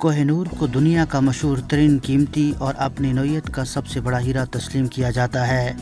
کوہ نور کو دنیا کا مشہور ترین قیمتی اور اپنی نوعیت کا سب سے بڑا ہیرا تسلیم کیا جاتا ہے۔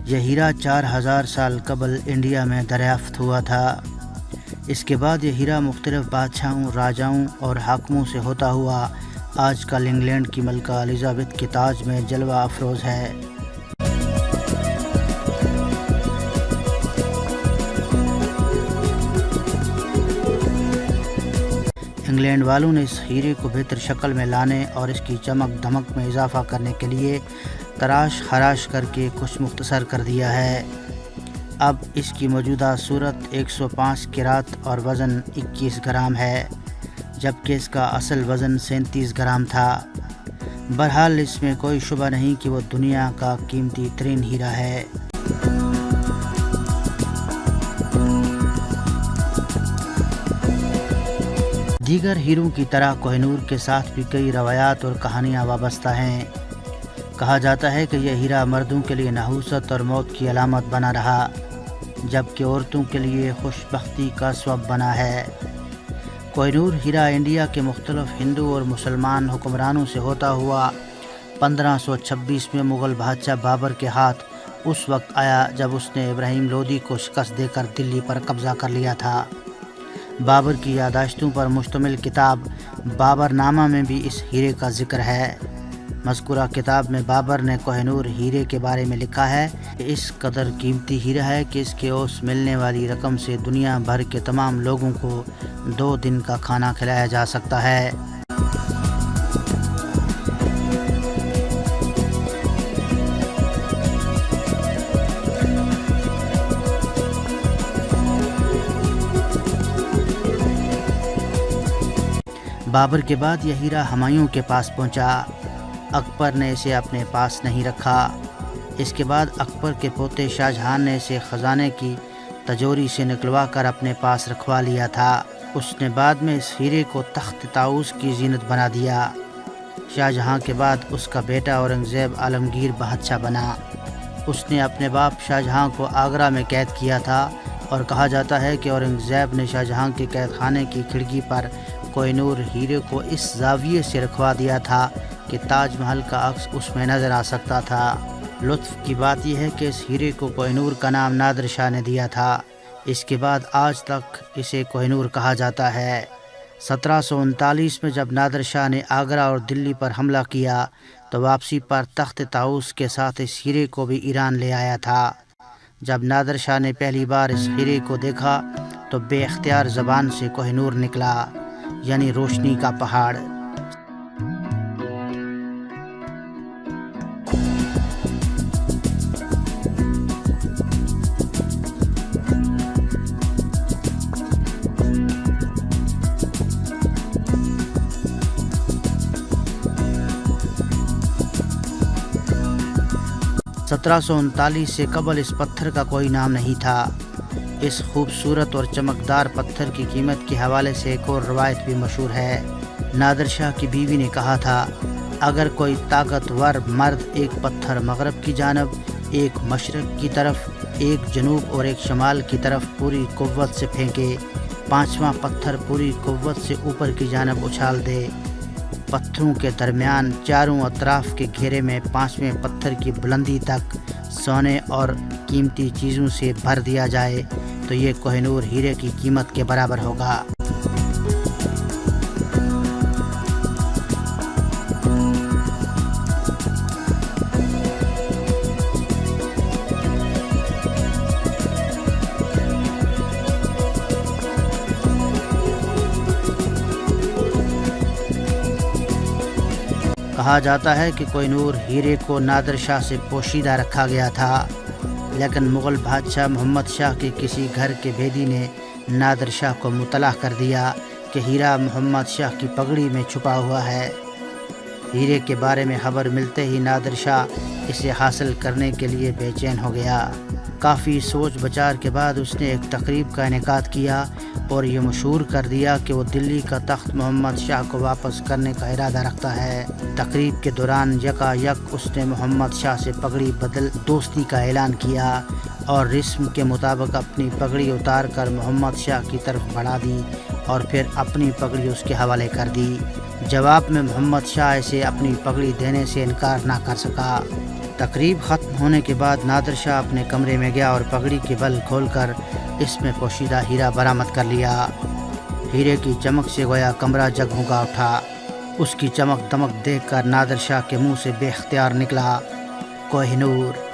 یہ ہیرا 4000 سال قبل انڈیا میں دریافت ہوا تھا۔ اس کے بعد یہ ہیرا مختلف بادشاہوں، راجاؤں اور حاکموں سے ہوتا ہوا آج کل انگلینڈ کی ملکہ الزبتھ کے تاج میں جلوہ افروز ہے۔ انگلینڈ والوں نے اس ہیرے کو بہتر شکل میں لانے اور اس کی چمک دھمک میں اضافہ کرنے کے لیے تراش خراش کر کے کچھ مختصر کر دیا ہے۔ اب اس کی موجودہ صورت 105 کیرات اور وزن 21 گرام ہے، جبکہ اس کا اصل وزن 37 گرام تھا۔ بہرحال اس میں کوئی شبہ نہیں کہ وہ دنیا کا قیمتی ترین ہیرا ہے۔ دیگر ہیروں کی طرح کوہ نور کے ساتھ بھی کئی روایات اور کہانیاں وابستہ ہیں۔ کہا جاتا ہے کہ یہ ہیرا مردوں کے لیے نحوست اور موت کی علامت بنا رہا، جبکہ عورتوں کے لیے خوش بختی کا سبب بنا ہے۔ کوہ نور ہیرا انڈیا کے مختلف ہندو اور مسلمان حکمرانوں سے ہوتا ہوا 1526 میں مغل بادشاہ بابر کے ہاتھ اس وقت آیا جب اس نے ابراہیم لودھی کو شکست دے کر دلی پر قبضہ کر لیا تھا۔ بابر کی یادداشتوں پر مشتمل کتاب بابر نامہ میں بھی اس ہیرے کا ذکر ہے۔ مذکورہ کتاب میں بابر نے کوہ نور ہیرے کے بارے میں لکھا ہے کہ اس قدر قیمتی ہیرا ہے کہ اس کے اوس ملنے والی رقم سے دنیا بھر کے تمام لوگوں کو 2 دن کا کھانا کھلایا جا سکتا ہے۔ بابر کے بعد یہ ہیرا ہمایوں کے پاس پہنچا۔ اکبر نے اسے اپنے پاس نہیں رکھا۔ اس کے بعد اکبر کے پوتے شاہ جہاں نے اسے خزانے کی تجوری سے نکلوا کر اپنے پاس رکھوا لیا تھا۔ اس نے بعد میں اس ہیرے کو تخت طاؤس کی زینت بنا دیا۔ شاہ جہاں کے بعد اس کا بیٹا اورنگزیب عالمگیر بادشاہ بنا۔ اس نے اپنے باپ شاہ جہاں کو آگرہ میں قید کیا تھا اور کہا جاتا ہے کہ اورنگزیب نے شاہ جہاں کے قید خانے کی کھڑکی پر کوہ نور ہیرے کو اس زاویے سے رکھوا دیا تھا کہ تاج محل کا عکس اس میں نظر آ سکتا تھا۔ لطف کی بات یہ ہے کہ اس ہیرے کو کوہ نور کا نام نادر شاہ نے دیا تھا۔ اس کے بعد آج تک اسے کوہ نور کہا جاتا ہے۔ 1739 میں جب نادر شاہ نے آگرہ اور دلی پر حملہ کیا تو واپسی پر تخت طاؤس کے ساتھ اس ہیرے کو بھی ایران لے آیا تھا۔ جب نادر شاہ نے پہلی بار اس ہیرے کو دیکھا تو بے اختیار زبان سے کوہ نور نکلا، یعنی روشنی کا پہاڑ۔ سترہ سو 39 سے قبل اس پتھر کا کوئی نام نہیں تھا۔ اس خوبصورت اور چمکدار پتھر کی قیمت کے حوالے سے ایک اور روایت بھی مشہور ہے۔ نادر شاہ کی بیوی نے کہا تھا، اگر کوئی طاقتور مرد ایک پتھر مغرب کی جانب، ایک مشرق کی طرف، ایک جنوب اور ایک شمال کی طرف پوری قوت سے پھینکے، 5واں پتھر پوری قوت سے اوپر کی جانب اچھال دے، پتھروں کے درمیان چاروں اطراف کے گھیرے میں 5ویں پتھر کی بلندی تک سونے اور قیمتی چیزوں سے بھر دیا جائے تو یہ کوہ نور ہیرے کی قیمت کے برابر ہوگا۔ کہا جاتا ہے کہ کوہ نور ہیرے کو نادر شاہ سے پوشیدہ رکھا گیا تھا، لیکن مغل بادشاہ محمد شاہ کے کسی گھر کے بھیدی نے نادر شاہ کو مطلع کر دیا کہ ہیرا محمد شاہ کی پگڑی میں چھپا ہوا ہے۔ ہیرے کے بارے میں خبر ملتے ہی نادر شاہ اسے حاصل کرنے کے لیے بے چین ہو گیا۔ کافی سوچ بچار کے بعد اس نے ایک تقریب کا انعقاد کیا اور یہ مشہور کر دیا کہ وہ دلی کا تخت محمد شاہ کو واپس کرنے کا ارادہ رکھتا ہے۔ تقریب کے دوران یکا یک اس نے محمد شاہ سے پگڑی بدل دوستی کا اعلان کیا اور رسم کے مطابق اپنی پگڑی اتار کر محمد شاہ کی طرف بڑھا دی اور پھر اپنی پگڑی اس کے حوالے کر دی۔ جواب میں محمد شاہ اسے اپنی پگڑی دینے سے انکار نہ کر سکا۔ تقریب ختم ہونے کے بعد نادر شاہ اپنے کمرے میں گیا اور پگڑی کے بل کھول کر اس میں پوشیدہ ہیرا برآمد کر لیا۔ ہیرے کی چمک سے گویا کمرہ جگمگا اٹھا۔ اس کی چمک دمک دیکھ کر نادر شاہ کے منہ سے بے اختیار نکلا، کوہ نور۔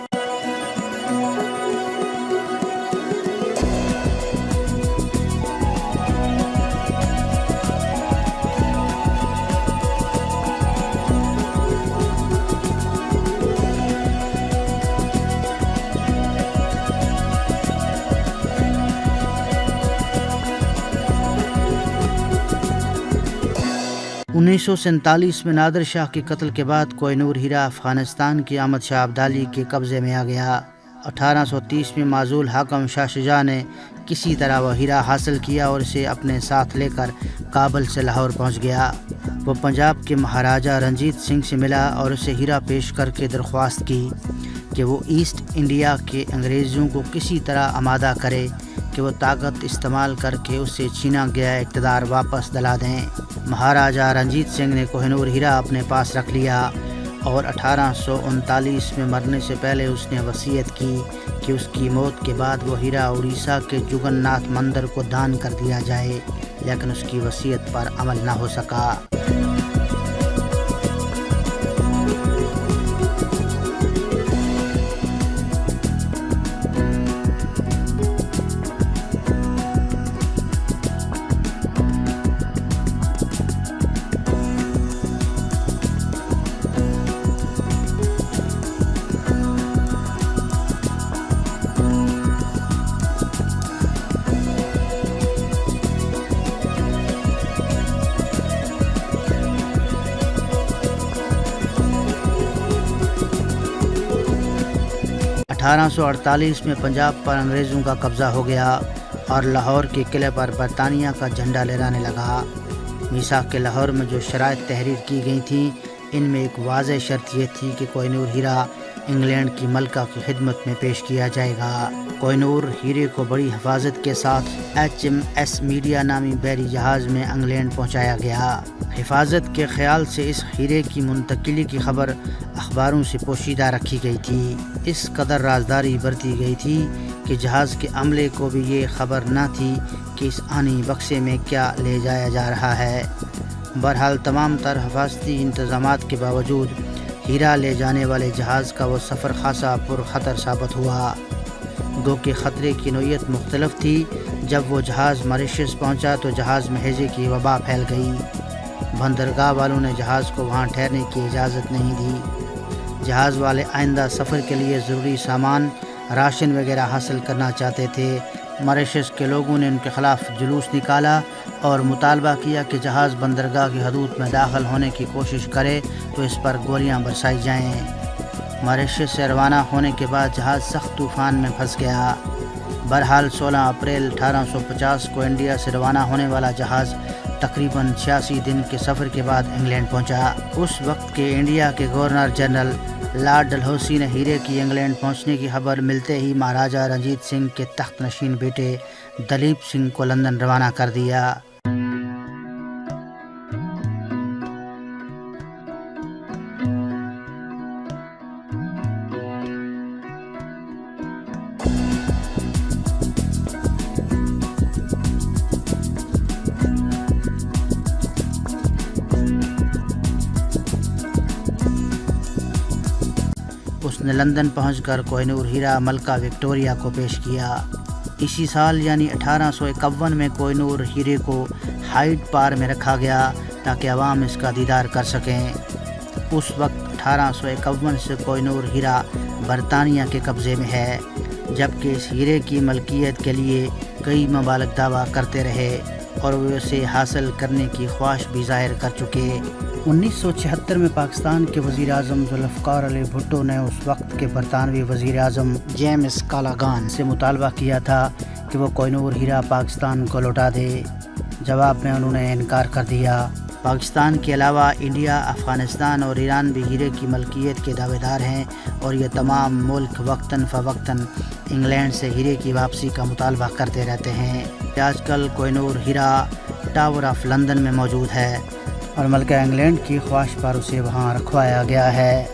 1947 میں نادر شاہ کے قتل کے بعد کوہ نور ہیرا افغانستان کی احمد شاہ ابدالی کے قبضے میں آ گیا۔ 1830 میں معزول حاکم شاہ شجاع نے کسی طرح وہ ہیرا حاصل کیا اور اسے اپنے ساتھ لے کر کابل سے لاہور پہنچ گیا۔ وہ پنجاب کے مہاراجہ رنجیت سنگھ سے ملا اور اسے ہیرا پیش کر کے درخواست کی کہ وہ ایسٹ انڈیا کے انگریزوں کو کسی طرح آمادہ کرے کہ وہ طاقت استعمال کر کے اس سے چھینا گیا اقتدار واپس دلا دیں۔ مہاراجہ رنجیت سنگھ نے کوہ نور ہیرا اپنے پاس رکھ لیا اور 1839 میں مرنے سے پہلے اس نے وصیت کی کہ اس کی موت کے بعد وہ ہیرا اڑیسہ کے جگن ناتھ مندر کو دان کر دیا جائے، لیکن اس کی وصیت پر عمل نہ ہو سکا۔ اٹھارہ سو 48 میں پنجاب پر انگریزوں کا قبضہ ہو گیا اور لاہور کے قلعے پر برطانیہ کا جھنڈا لہرانے لگا۔ میثاق کے لاہور میں جو شرائط تحریر کی گئی تھیں، ان میں ایک واضح شرط یہ تھی کہ کوہ نور ہیرا انگلینڈ کی ملکہ کی خدمت میں پیش کیا جائے گا۔ کوہ نور ہیرے کو بڑی حفاظت کے ساتھ HMS میڈیا نامی بحری جہاز میں انگلینڈ پہنچایا گیا۔ حفاظت کے خیال سے اس ہیرے کی منتقلی کی خبر اخباروں سے پوشیدہ رکھی گئی تھی۔ اس قدر رازداری برتی گئی تھی کہ جہاز کے عملے کو بھی یہ خبر نہ تھی کہ اس آنی بکسے میں کیا لے جایا جا رہا ہے۔ بہرحال تمام تر حفاظتی انتظامات کے باوجود ہیرا لے جانے والے جہاز کا وہ سفر خاصا پرخطر ثابت ہوا۔ گو کہ خطرے کی نوعیت مختلف تھی۔ جب وہ جہاز ماریشس پہنچا تو جہاز میں ہیضے کی وبا پھیل گئی۔ بندرگاہ والوں نے جہاز کو وہاں ٹھہرنے کی اجازت نہیں دی۔ جہاز والے آئندہ سفر کے لیے ضروری سامان، راشن وغیرہ حاصل کرنا چاہتے تھے۔ ماریشس کے لوگوں نے ان کے خلاف جلوس نکالا اور مطالبہ کیا کہ جہاز بندرگاہ کی حدود میں داخل ہونے کی کوشش کرے تو اس پر گولیاں برسائی جائیں۔ ماریشس سے روانہ ہونے کے بعد جہاز سخت طوفان میں پھنس گیا۔ بہرحال 16 اپریل 1850 کو انڈیا سے روانہ ہونے والا جہاز تقریباً 86 دن کے سفر کے بعد انگلینڈ پہنچا۔ اس وقت کے انڈیا کے گورنر جنرل لارڈ ڈلہوسی نے ہیرے کی انگلینڈ پہنچنے کی خبر ملتے ہی مہاراجہ رنجیت سنگھ کے تخت نشین بیٹے دلیپ سنگھ کو لندن روانہ کر دیا۔ اس نے لندن پہنچ کر کوہ نور ہیرا ملکہ وکٹوریہ کو پیش کیا۔ اسی سال یعنی 1851 میں کوہ نور ہیرے کو ہائیڈ پارک میں رکھا گیا تاکہ عوام اس کا دیدار کر سکیں۔ اس وقت 1851 سے کوہ نور ہیرا برطانیہ کے قبضے میں ہے، جبکہ اس ہیرے کی ملکیت کے لیے کئی ممالک دعویٰ کرتے رہے اور وہ اسے حاصل کرنے کی خواہش بھی ظاہر کر چکے۔ 1976 میں پاکستان کے وزیر اعظم ذوالفقار علی بھٹو نے اس وقت کے برطانوی وزیر اعظم جیمز کالاگان سے مطالبہ کیا تھا کہ وہ کوہ نور ہیرا پاکستان کو لوٹا دے۔ جواب میں انہوں نے انکار کر دیا پاکستان کے علاوہ انڈیا، افغانستان اور ایران بھی ہیرے کی ملکیت کے دعوے دار ہیں اور یہ تمام ملک وقتاً فوقتاً انگلینڈ سے ہیرے کی واپسی کا مطالبہ کرتے رہتے ہیں۔ آج کل کوہ نور ہیرا ٹاور آف لندن میں موجود ہے اور ملکہ انگلینڈ کی خواہش پر اسے وہاں رکھوایا گیا ہے۔